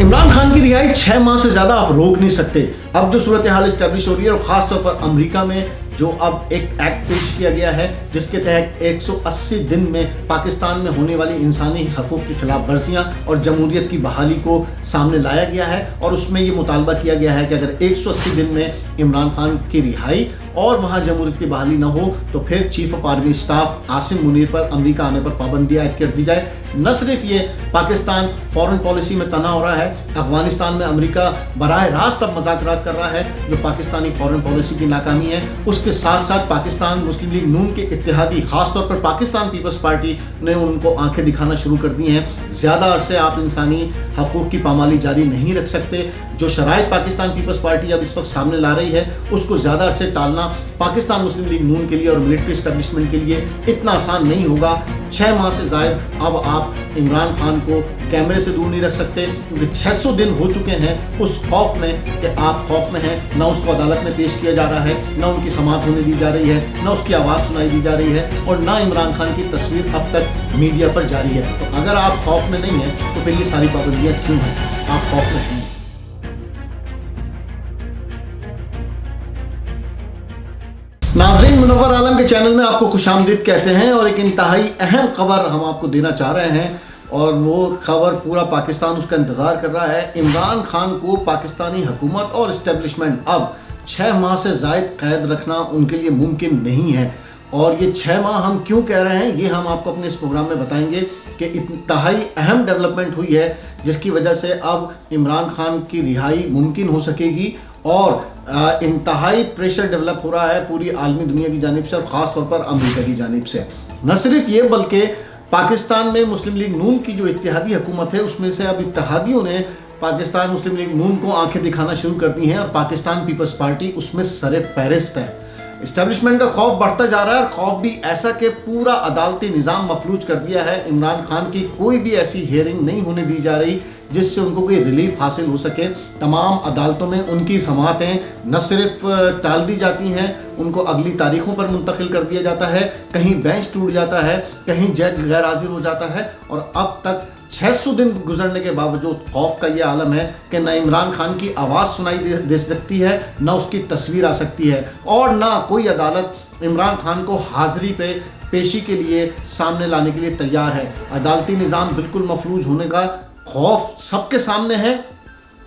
عمران خان کی رہائی 6 ماہ سے زیادہ آپ روک نہیں سکتے۔ اب جو صورتحال اسٹیبلش ہو رہی ہے اور خاص طور پر امریکہ میں جو اب ایک ایکٹ پیش کیا گیا ہے جس کے تحت 180 دن میں پاکستان میں ہونے والی انسانی حقوق کی خلاف ورزیاں اور جمہوریت کی بحالی کو سامنے لایا گیا ہے، اور اس میں یہ مطالبہ کیا گیا ہے کہ اگر 180 دن میں عمران خان کی رہائی اور وہاں جمہوریت کی بحالی نہ ہو تو پھر chief of army staff Asim Munir پر امریکہ آنے پر پابندی عائد کر دی جائے۔ نہ صرف یہ پاکستان فورن پالیسی میں تنہا ہو رہا ہے، افغانستان میں امریکہ براہ راست اب مذاکرات کر رہا ہے جو پاکستانی فورن پالیسی کی ناکامی ہے۔ اس کے ساتھ ساتھ پاکستان مسلم لیگ نون کے اتحادی، خاص طور پر پاکستان پیپلز پارٹی نے ان کو آنکھیں دکھانا شروع کر دی ہیں۔ زیادہ عرصے آپ انسانی حقوق کی پامالی جاری نہیں رکھ سکتے۔ جو شرائط پاکستان پیپلز پارٹی اب اس وقت سامنے لا رہی ہے اس کو زیادہ عرصے ٹالنا پاکستان مسلم لیگ نون کے لیے اور ملٹری اسٹیبلشمنٹ کے لیے اتنا آسان نہیں ہوگا۔ 6 ماہ سے زائد اب آپ عمران خان کو کیمرے سے دور نہیں رکھ سکتے، کیونکہ 600 دن ہو چکے ہیں اس خوف میں کہ آپ خوف میں ہیں۔ نہ اس کو عدالت میں پیش کیا جا رہا ہے، نہ ان کی سماعت ہونے دی جا رہی ہے، نہ اس کی آواز سنائی دی جا رہی ہے، اور نہ عمران خان کی تصویر اب تک میڈیا پر جاری ہے۔ تو اگر آپ خوف میں نہیں ہیں تو پھر یہ ساری پابندیاں کیوں ہیں؟ آپ خوف میں ہیں۔ ناظرین، منور عالم کے چینل میں آپ کو خوش آمدید کہتے ہیں، اور ایک انتہائی اہم خبر ہم آپ کو دینا چاہ رہے ہیں، اور وہ خبر پورا پاکستان اس کا انتظار کر رہا ہے۔ عمران خان کو پاکستانی حکومت اور اسٹیبلشمنٹ اب 6 ماہ سے زائد قید رکھنا ان کے لیے ممکن نہیں ہے، اور یہ 6 ماہ ہم کیوں کہہ رہے ہیں یہ ہم آپ کو اپنے اس پروگرام میں بتائیں گے کہ انتہائی اہم ڈیولپمنٹ ہوئی ہے جس کی وجہ سے اب عمران خان کی رہائی ممکن ہو سکے گی، اور انتہائی پریشر ڈیولپ ہو رہا ہے پوری عالمی دنیا کی جانب سے اور خاص طور پر امریکہ کی جانب سے۔ نہ صرف یہ بلکہ پاکستان میں مسلم لیگ نون کی جو اتحادی حکومت ہے اس میں سے اب اتحادیوں نے پاکستان مسلم لیگ نون کو آنکھیں دکھانا شروع کر دی ہیں، اور پاکستان پیپلز پارٹی اس میں سر فہرست ہے۔ اسٹیبلشمنٹ کا خوف بڑھتا جا رہا ہے، اور خوف بھی ایسا کہ پورا عدالتی نظام مفلوج کر دیا ہے۔ عمران خان کی کوئی بھی ایسی ہیئرنگ نہیں ہونے دی جا رہی جس سے ان کو کوئی ریلیف حاصل ہو سکے۔ تمام عدالتوں میں ان کی سماعتیں نہ صرف ٹال دی جاتی ہیں، ان کو اگلی تاریخوں پر منتقل کر دیا جاتا ہے، کہیں بینچ ٹوٹ جاتا ہے، کہیں جج غیر حاضر ہو جاتا ہے، اور اب تک 600 دن گزرنے کے باوجود خوف کا یہ عالم ہے کہ نہ عمران خان کی آواز سنائی دے سکتی ہے، نہ اس کی تصویر آ سکتی ہے، اور نہ کوئی عدالت عمران خان کو حاضری پہ پیشی کے لیے سامنے لانے کے لیے تیار ہے۔ عدالتی نظام بالکل مفلوج ہونے کا خوف سب کے سامنے ہے،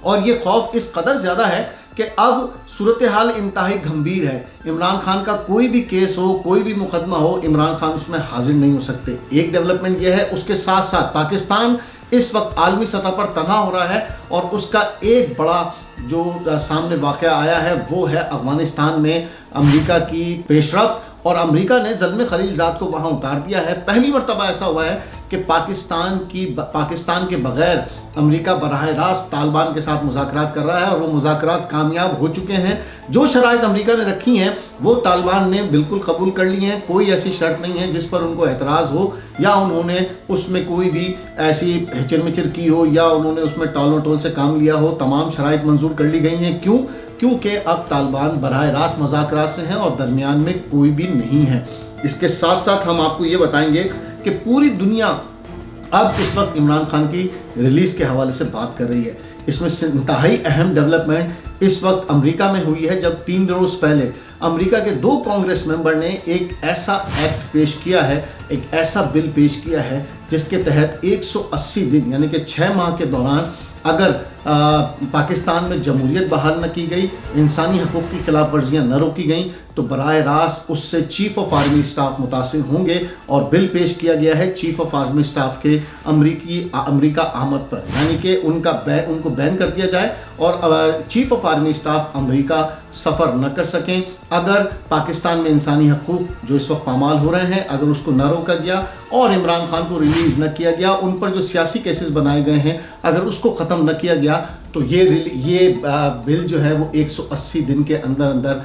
اور یہ خوف اس قدر زیادہ ہے کہ اب صورتحال انتہائی گھمبیر ہے۔ عمران خان کا کوئی بھی کیس ہو، کوئی بھی مقدمہ ہو، عمران خان اس میں حاضر نہیں ہو سکتے۔ ایک ڈیولپمنٹ یہ ہے، اس کے ساتھ ساتھ پاکستان اس وقت عالمی سطح پر تنہا ہو رہا ہے، اور اس کا ایک بڑا جو سامنے واقعہ آیا ہے وہ ہے افغانستان میں امریکہ کی پیش رفت، اور امریکہ نے زلم خلیلزاد کو وہاں اتار دیا ہے۔ پہلی مرتبہ ایسا ہوا ہے کہ پاکستان کے بغیر امریکہ براہ راست طالبان کے ساتھ مذاکرات کر رہا ہے، اور وہ مذاکرات کامیاب ہو چکے ہیں۔ جو شرائط امریکہ نے رکھی ہیں وہ طالبان نے بالکل قبول کر لی ہیں، کوئی ایسی شرط نہیں ہے جس پر ان کو اعتراض ہو، یا انہوں نے اس میں کوئی بھی ایسی ہچر مچر کی ہو، یا انہوں نے اس میں ٹال و ٹول سے کام لیا ہو۔ تمام شرائط منظور کر لی گئی ہیں۔ کیونکہ اب طالبان براہ راست مذاکرات سے ہیں اور درمیان میں کوئی بھی نہیں ہے۔ اس کے ساتھ ساتھ ہم آپ کو یہ بتائیں گے کہ پوری دنیا اب اس وقت عمران خان کی ریلیز کے حوالے سے بات کر رہی ہے۔ اس میں انتہائی اہم ڈیولپمنٹ اس وقت امریکہ میں ہوئی ہے، جب 3 روز پہلے امریکہ کے 2 کانگریس ممبر نے ایک ایسا ایکٹ پیش کیا ہے، ایک ایسا بل پیش کیا ہے جس کے تحت 180 دن یعنی کہ 6 ماہ کے دوران اگر پاکستان میں جمہوریت بحال نہ کی گئی، انسانی حقوق کی خلاف ورزیاں نہ روکی گئیں، تو براہ راست اس سے چیف آف آرمی اسٹاف متاثر ہوں گے، اور بل پیش کیا گیا ہے چیف آف آرمی اسٹاف کے امریکہ آمد پر، یعنی کہ ان کو بین کر دیا جائے اور چیف آف آرمی اسٹاف امریکہ سفر نہ کر سکیں اگر پاکستان میں انسانی حقوق جو اس وقت پامال ہو رہے ہیں اگر اس کو نہ روکا گیا اور عمران خان کو ریلیز نہ کیا گیا، ان پر جو سیاسی کیسز بنائے گئے ہیں اگر اس کو ختم نہ کیا گیا، تو یہ بل جو ہے وہ 180 دن کے اندر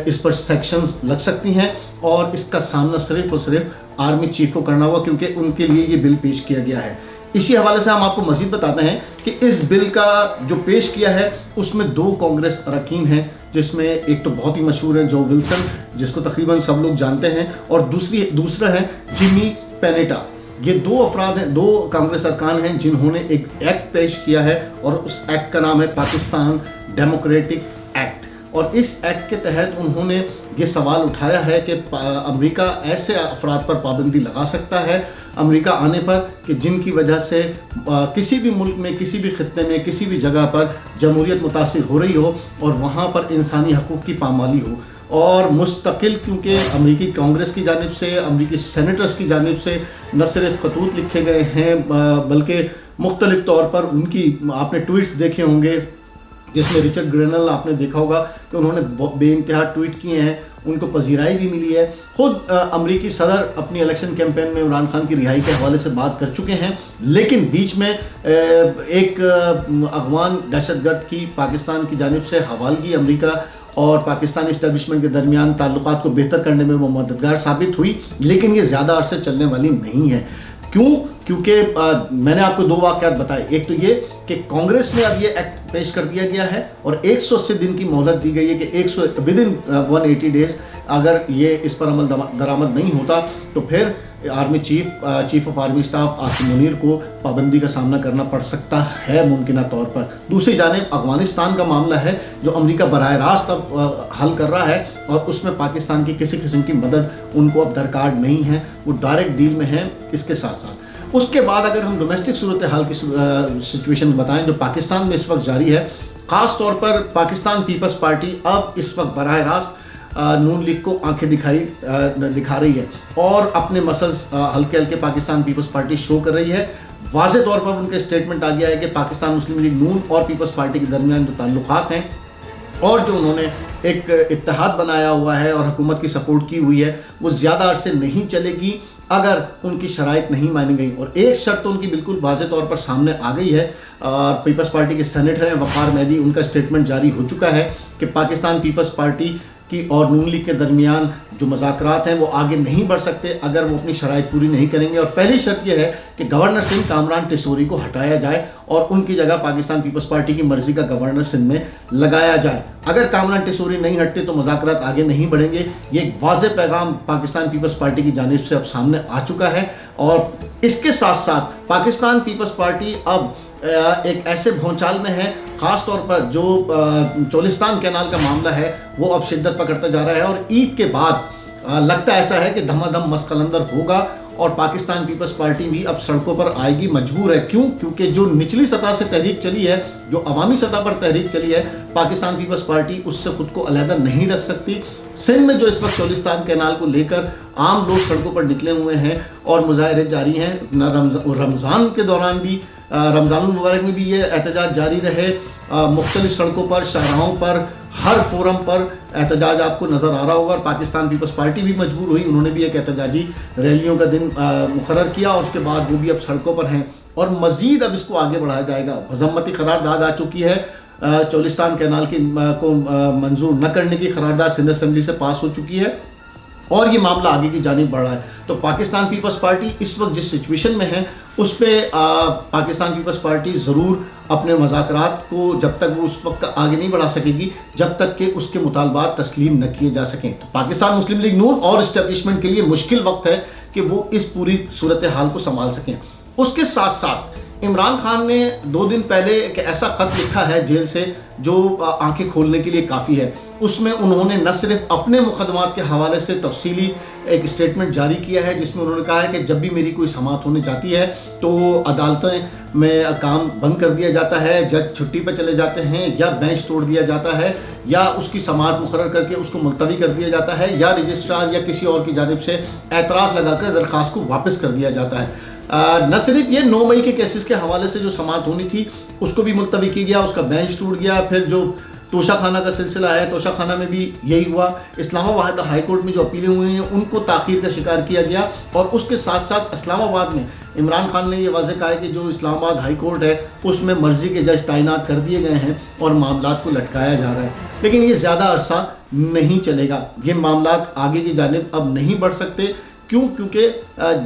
اس پر سیکشنز لگ سکتی ہیں، اور اس کا سامنا صرف اور صرف آرمی چیف کو کرنا ہوگا کیونکہ ان کے لیے یہ بل پیش کیا گیا ہے۔ اسی حوالے سے ہم آپ کو مزید بتاتے ہیں کہ اس بل کا جو پیش کیا ہے اس میں 2 کانگریس اراکین ہیں، جس میں ایک تو بہت ہی مشہور ہے جو ولسن، جس کو تقریباً سب لوگ جانتے ہیں، اور دوسرا ہے جمی پینیٹا۔ یہ دو افراد ہیں، دو کانگریس ارکان ہیں جنہوں نے ایک ایکٹ پیش کیا ہے اور اس ایکٹ کا نام ہے پاکستان ڈیموکریٹک ایکٹ، اور اس ایکٹ کے تحت انہوں نے یہ سوال اٹھایا ہے کہ امریکہ ایسے افراد پر پابندی لگا سکتا ہے امریکہ آنے پر کہ جن کی وجہ سے کسی بھی ملک میں، کسی بھی خطے میں، کسی بھی جگہ پر جمہوریت متاثر ہو رہی ہو اور وہاں پر انسانی حقوق کی پامالی ہو، اور مستقل کیونکہ امریکی کانگریس کی جانب سے، امریکی سینیٹرز کی جانب سے نہ صرف خطوط لکھے گئے ہیں بلکہ مختلف طور پر ان کی آپ نے ٹویٹس دیکھے ہوں گے، جس میں رچرڈ گرینل آپ نے دیکھا ہوگا کہ انہوں نے بے انتہا ٹویٹ کیے ہیں، ان کو پذیرائی بھی ملی ہے۔ خود امریکی صدر اپنی الیکشن کیمپین میں عمران خان کی رہائی کے حوالے سے بات کر چکے ہیں، لیکن بیچ میں ایک افغان دہشت گرد کی پاکستان کی جانب سے حوالگی امریکہ اور پاکستانی اسٹیبلشمنٹ کے درمیان تعلقات کو بہتر کرنے میں وہ مددگار ثابت ہوئی، لیکن یہ زیادہ عرصے چلنے والی نہیں ہے۔ کیوں؟ کیونکہ میں نے آپ کو دو واقعات بتائے، ایک تو یہ کہ کانگریس میں اب یہ ایکٹ پیش کر دیا گیا ہے اور 180 دن کی مہلت دی گئی ہے کہ ودن 180 ڈیز اگر یہ اس پر عمل درآمد نہیں ہوتا تو پھر army chief of army staff Asim Munir کو پابندی کا سامنا کرنا پڑ سکتا ہے ممکنہ طور پر۔ دوسری جانب افغانستان کا معاملہ ہے جو امریکہ براہ راست اب حل کر رہا ہے، اور اس میں پاکستان کی کسی قسم کی مدد ان کو اب درکار نہیں ہے، وہ ڈائریکٹ ڈیل میں ہیں۔ اس کے ساتھ ساتھ اس کے بعد اگر ہم ڈومیسٹک صورتحال کی سچویشن بتائیں جو پاکستان میں اس وقت جاری ہے، خاص طور پر پاکستان پیپلز پارٹی اب اس وقت براہ راست نون لیگ کو آنکھیں دکھا رہی ہے اور اپنے مسلز ہلکے ہلکے پاکستان پیپلز پارٹی شو کر رہی ہے۔ واضح طور پر ان کا اسٹیٹمنٹ آ گیا ہے کہ پاکستان مسلم لیگ نون اور پیپلز پارٹی کے درمیان جو تعلقات ہیں اور جو انہوں نے ایک اتحاد بنایا ہوا ہے اور حکومت کی سپورٹ کی ہوئی ہے، وہ زیادہ عرصے نہیں چلے گی اگر ان کی شرائط نہیں مانی گئی۔ اور ایک شرط ان کی بالکل واضح طور پر سامنے آ گئی ہے، پیپلز پارٹی کے سینیٹر ہیں وقار مہدی، ان کا اسٹیٹمنٹ جاری ہو چکا ہے کہ پاکستان پیپلز پارٹی کی اور نون لیگ کے درمیان جو مذاکرات ہیں وہ آگے نہیں بڑھ سکتے اگر وہ اپنی شرائط پوری نہیں کریں گے، اور پہلی شرط یہ ہے کہ گورنر سندھ کامران ٹیسوری کو ہٹایا جائے اور ان کی جگہ پاکستان پیپلز پارٹی کی مرضی کا گورنر سندھ میں لگایا جائے۔ اگر کامران ٹیسوری نہیں ہٹتے تو مذاکرات آگے نہیں بڑھیں گے۔ یہ ایک واضح پیغام پاکستان پیپلز پارٹی کی جانب سے اب سامنے آ چکا ہے، اور اس کے ساتھ ساتھ پاکستان پیپلز پارٹی اب ایک ایسے بھونچال میں ہے، خاص طور پر جو چولستان کینال کا معاملہ ہے وہ اب شدت پکڑتا جا رہا ہے، اور عید کے بعد لگتا ایسا ہے کہ دھما دھم مسقلندر ہوگا اور پاکستان پیپلز پارٹی بھی اب سڑکوں پر آئے گی، مجبور ہے۔ کیوں؟ کیونکہ جو نچلی سطح سے تحریک چلی ہے، جو عوامی سطح پر تحریک چلی ہے، پاکستان پیپلز پارٹی اس سے خود کو علیحدہ نہیں رکھ سکتی۔ سندھ میں جو اس وقت چولستان کینال کو لے کر عام لوگ سڑکوں پر نکلے ہوئے ہیں اور مظاہرے جاری ہیں، رمضان کے دوران بھی، رمضان المبارک میں بھی یہ احتجاج جاری رہے، مختلف سڑکوں پر، شاہراہوں پر، ہر فورم پر احتجاج آپ کو نظر آ رہا ہوگا، اور پاکستان پیپلز پارٹی بھی مجبور ہوئی، انہوں نے بھی ایک احتجاجی ریلیوں کا دن مقرر کیا اور اس کے بعد وہ بھی اب سڑکوں پر ہیں، اور مزید اب اس کو آگے بڑھایا جائے گا۔ مذمتی قرارداد آ چکی ہے، چولستان کینال کو منظور نہ کرنے کی قرارداد سندھ اسمبلی سے پاس ہو چکی ہے، اور یہ معاملہ آگے کی جانب بڑھ رہا ہے۔ تو پاکستان پیپلز پارٹی اس وقت جس سچویشن میں ہے اس پہ پاکستان پیپلز پارٹی ضرور اپنے مذاکرات کو جب تک وہ اس وقت آگے نہیں بڑھا سکے گی جب تک کہ اس کے مطالبات تسلیم نہ کیے جا سکیں۔ تو پاکستان مسلم لیگ نون اور اسٹیبلشمنٹ کے لیے مشکل وقت ہے کہ وہ اس پوری صورتحال کو سنبھال سکیں۔ اس کے ساتھ ساتھ عمران خان نے 2 دن پہلے ایک ایسا خط لکھا ہے جیل سے جو آنکھیں کھولنے کے لیے کافی ہے۔ اس میں انہوں نے نہ صرف اپنے مقدمات کے حوالے سے تفصیلی ایک اسٹیٹمنٹ جاری کیا ہے جس میں انہوں نے کہا ہے کہ جب بھی میری کوئی سماعت ہونے جاتی ہے تو عدالتیں میں کام بند کر دیا جاتا ہے، جج چھٹی پہ چلے جاتے ہیں، یا بینچ توڑ دیا جاتا ہے، یا اس کی سماعت مقرر کر کے اس کو ملتوی کر دیا جاتا ہے، یا رجسٹرار یا کسی اور کی جانب سے اعتراض لگا کر درخواست کو واپس کر دیا جاتا ہے۔ نہ صرف یہ 9 مئی کے کیسز کے حوالے سے جو سماعت ہونی تھی اس کو بھی ملتوی کیا گیا، اس کا بینچ ٹوٹ گیا۔ پھر جو توشہ خانہ کا سلسلہ ہے، توشہ خانہ میں بھی یہی ہوا۔ اسلام آباد ہائی کورٹ میں جو اپیلیں ہوئی ہیں ان کو تاخیر کا شکار کیا گیا، اور اس کے ساتھ ساتھ اسلام آباد میں عمران خان نے یہ واضح کہا ہے کہ جو اسلام آباد ہائی کورٹ ہے اس میں مرضی کے جج تعینات کر دیے گئے ہیں اور معاملات کو لٹکایا جا رہا ہے، لیکن یہ زیادہ عرصہ نہیں چلے گا، یہ معاملات آگے کی جانب اب نہیں بڑھ سکتے۔ کیوں؟ کیونکہ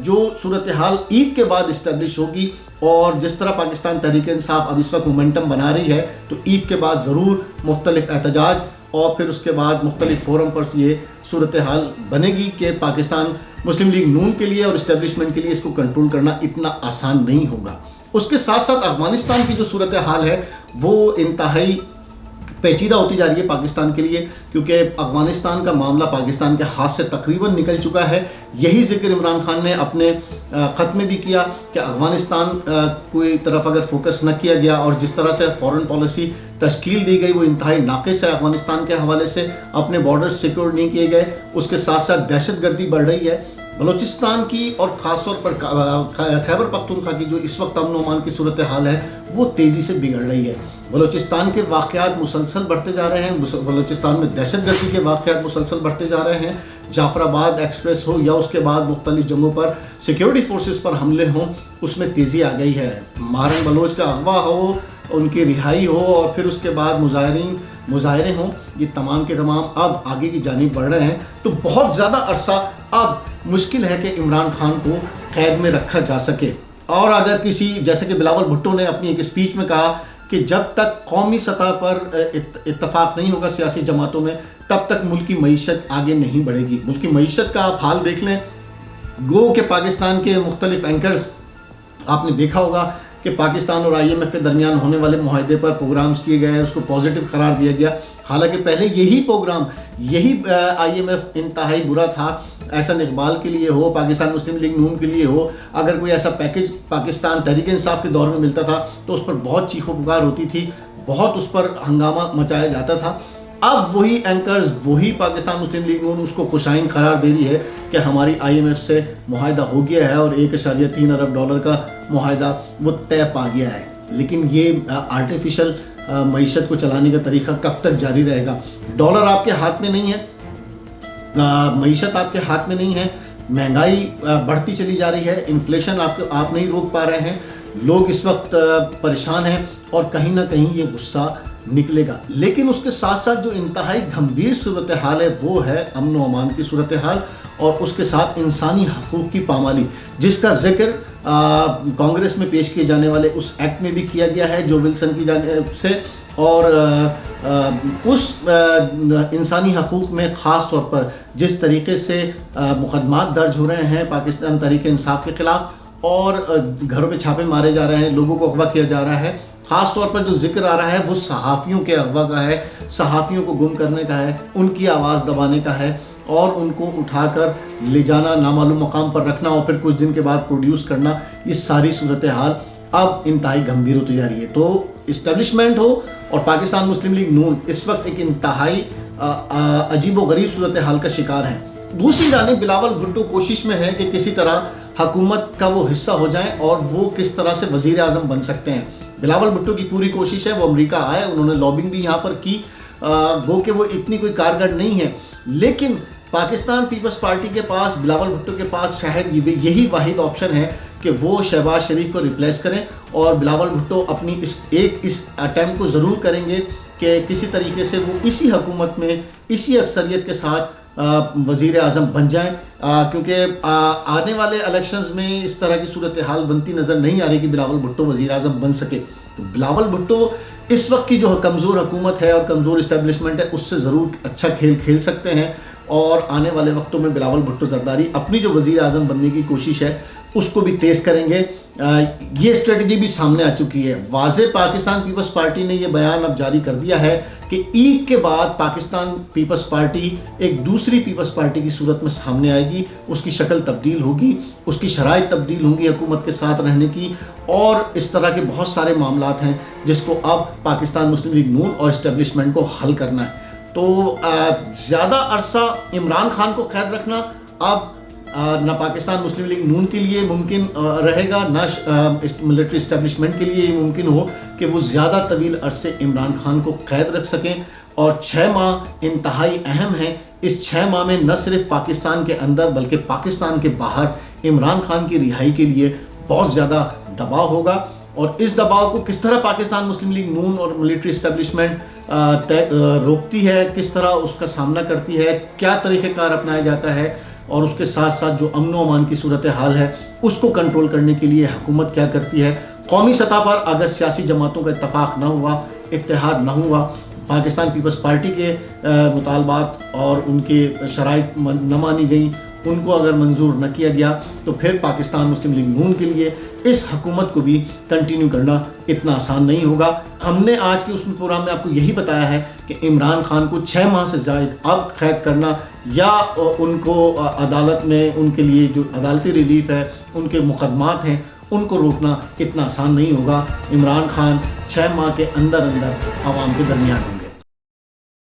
جو صورتحال عید کے بعد اسٹیبلش ہوگی اور جس طرح پاکستان تحریک انصاف اب اس وقت مومنٹم بنا رہی ہے، تو عید کے بعد ضرور مختلف احتجاج اور پھر اس کے بعد مختلف فورم پر یہ صورتحال بنے گی کہ پاکستان مسلم لیگ نون کے لیے اور اسٹیبلشمنٹ کے لیے اس کو کنٹرول کرنا اتنا آسان نہیں ہوگا۔ اس کے ساتھ ساتھ افغانستان کی جو صورتحال ہے وہ انتہائی پیچیدہ ہوتی جا رہی ہے پاکستان کے لیے، کیونکہ افغانستان کا معاملہ پاکستان کے ہاتھ سے تقریباً نکل چکا ہے۔ یہی ذکر عمران خان نے اپنے خط میں بھی کیا کہ افغانستان کوئی طرف اگر فوکس نہ کیا گیا اور جس طرح سے فورن پالیسی تشکیل دی گئی وہ انتہائی ناقص ہے افغانستان کے حوالے سے، اپنے بارڈرز سیکیور نہیں کیے گئے، اس کے ساتھ ساتھ دہشت گردی بڑھ رہی ہے۔ بلوچستان کی اور خاص طور پر خیبر پختونخوا کی جو اس وقت امن و امان کی صورتحال ہے وہ تیزی سے بگڑ رہی ہے۔ بلوچستان کے واقعات مسلسل بڑھتے جا رہے ہیں، بلوچستان میں دہشت گردی کے واقعات مسلسل بڑھتے جا رہے ہیں۔ جعفر آباد ایکسپریس ہو یا اس کے بعد مختلف جگہوں پر سیکیورٹی فورسز پر حملے ہوں، اس میں تیزی آ گئی ہے۔ ماہرن بلوچ کا اغوا ہو، ان کی رہائی ہو اور پھر اس کے بعد مظاہرے ہوں، یہ تمام کے تمام اب آگے کی جانب بڑھ رہے ہیں۔ تو بہت زیادہ عرصہ اب مشکل ہے کہ عمران خان کو قید میں رکھا جا سکے۔ اور اگر کسی جیسے کہ بلاول بھٹو نے اپنی ایک اسپیچ میں کہا کہ جب تک قومی سطح پر اتفاق نہیں ہوگا سیاسی جماعتوں میں تب تک ملکی معیشت آگے نہیں بڑھے گی۔ ملکی معیشت کا آپ حال دیکھ لیں، گو کہ پاکستان کے مختلف اینکرز آپ نے دیکھا ہوگا کہ پاکستان اور IMF کے درمیان ہونے والے معاہدے پر پروگرامز کیے گئے، اس کو پازیٹیو قرار دیا گیا، حالانکہ پہلے یہی پروگرام IMF انتہائی برا تھا۔ احسن اقبال کے لیے ہو، پاکستان مسلم لیگ نون کے لیے ہو، اگر کوئی ایسا پیکج پاکستان تحریک انصاف کے دور میں ملتا تھا تو اس پر بہت چیخ و پکار ہوتی تھی، بہت اس پر ہنگامہ مچایا جاتا تھا۔ اب وہی اینکرز، وہی پاکستان مسلم لیگ نون اس کو خوشائن قرار دے رہی ہے کہ ہماری IMF سے معاہدہ ہو گیا ہے اور $1.3 ارب کا معاہدہ وہ طے پا گیا ہے۔ لیکن یہ آرٹیفیشل معیشت کو چلانے کا طریقہ کب تک جاری رہے گا؟ ڈالر آپ کے ہاتھ میں نہیں ہے، معیشت آپ کے ہاتھ میں نہیں ہے، مہنگائی بڑھتی چلی جا رہی ہے، انفلیشن آپ نہیں روک پا رہے ہیں، لوگ اس وقت پریشان ہیں اور کہیں نہ کہیں یہ غصہ نکلے گا۔ لیکن اس کے ساتھ ساتھ جو انتہائی گھمبیر صورتحال ہے وہ ہے امن و امان کی صورتحال اور اس کے ساتھ انسانی حقوق کی پامالی، جس کا ذکر کانگریس میں پیش کیے جانے والے اس ایکٹ میں بھی کیا گیا ہے جو ولسن کی جانب سے، اور اس انسانی حقوق میں خاص طور پر جس طریقے سے مقدمات درج ہو رہے ہیں پاکستان تحریک انصاف کے خلاف اور گھروں پہ چھاپے مارے جا رہے ہیں، لوگوں کو اغوا کیا جا رہا ہے، خاص طور پر جو ذکر آ رہا ہے وہ صحافیوں کے اغوا کا ہے، صحافیوں کو گم کرنے کا ہے، ان کی آواز دبانے کا ہے اور ان کو اٹھا کر لے جانا، نامعلوم مقام پر رکھنا اور پھر کچھ دن کے بعد پروڈیوس کرنا، یہ ساری صورتحال اب انتہائی گھمبیر ہوتی جا رہی ہے۔ تو اسٹیبلشمنٹ ہو اور پاکستان مسلم لیگ نون اس وقت ایک انتہائی عجیب و غریب صورتحال کا شکار ہیں۔ دوسری جانب بلاول بھٹو کوشش میں ہے کہ کسی طرح حکومت کا وہ حصہ ہو جائیں اور وہ کس طرح سے وزیر اعظم بن سکتے ہیں۔ بلاول بھٹو کی پوری کوشش ہے، وہ امریکہ آئے، انہوں نے لابنگ بھی یہاں پر کی، گو کہ وہ اتنی کوئی کارگر نہیں ہے، لیکن پاکستان پیپلز پارٹی کے پاس، بلاول بھٹو کے پاس شاید یہی واحد آپشن ہے کہ وہ شہباز شریف کو ریپلیس کریں، اور بلاول بھٹو اپنی اس اٹیمپٹ کو ضرور کریں گے کہ کسی طریقے سے وہ اسی حکومت میں اسی اکثریت کے ساتھ وزیر اعظم بن جائیں، کیونکہ آنے والے الیکشنز میں اس طرح کی صورتحال بنتی نظر نہیں آ رہی کہ بلاول بھٹو وزیر اعظم بن سکے۔ تو بلاول بھٹو اس وقت کی جو کمزور حکومت ہے اور کمزور اسٹیبلشمنٹ ہے اس سے ضرور اچھا کھیل سکتے ہیں، اور آنے والے وقتوں میں بلاول بھٹو زرداری اپنی جو وزیر اعظم بننے کی کوشش ہے اس کو بھی تیز کریں گے۔ یہ اسٹریٹجی بھی سامنے آ چکی ہے، واضح پاکستان پیپلز پارٹی نے یہ بیان اب جاری کر دیا ہے کہ عید کے بعد پاکستان پیپلز پارٹی ایک دوسری پیپلز پارٹی کی صورت میں سامنے آئے گی، اس کی شکل تبدیل ہوگی، اس کی شرائط تبدیل ہوں گی حکومت کے ساتھ رہنے کی، اور اس طرح کے بہت سارے معاملات ہیں جس کو اب پاکستان مسلم لیگ نون اور اسٹیبلشمنٹ کو حل کرنا ہے۔ تو زیادہ عرصہ عمران خان کو قید رکھنا اب نہ پاکستان مسلم لیگ نون کے لیے ممکن رہے گا، نہ ملٹری اسٹیبلشمنٹ کے لیے ممکن ہو کہ وہ زیادہ طویل عرصے عمران خان کو قید رکھ سکیں، اور 6 ماہ انتہائی اہم ہیں۔ اس 6 ماہ میں نہ صرف پاکستان کے اندر بلکہ پاکستان کے باہر عمران خان کی رہائی کے لیے بہت زیادہ دباؤ ہوگا، اور اس دباؤ کو کس طرح پاکستان مسلم لیگ نون اور ملٹری اسٹیبلشمنٹ روکتی ہے، کس طرح اس کا سامنا کرتی ہے، کیا طریقہ کار اپنایا جاتا ہے، اور اس کے ساتھ ساتھ جو امن و امان کی صورتحال ہے اس کو کنٹرول کرنے کے لیے حکومت کیا کرتی ہے۔ قومی سطح پر اگر سیاسی جماعتوں کا اتفاق نہ ہوا، اتحاد نہ ہوا، پاکستان پیپلز پارٹی کے مطالبات اور ان کے شرائط نہ مانی گئیں، ان کو اگر منظور نہ کیا گیا تو پھر پاکستان مسلم لیگ نون کے لیے اس حکومت کو بھی کنٹینیو کرنا اتنا آسان نہیں ہوگا۔ ہم نے آج کے اس پروگرام میں آپ کو یہی بتایا ہے کہ عمران خان کو 6 ماہ سے زائد اب قید کرنا یا ان کو عدالت میں ان کے لیے جو عدالتی ریلیف ہے، ان کے مقدمات ہیں، ان کو روکنا اتنا آسان نہیں ہوگا۔ عمران خان 6 ماہ کے اندر عوام کے درمیان ہوں گے۔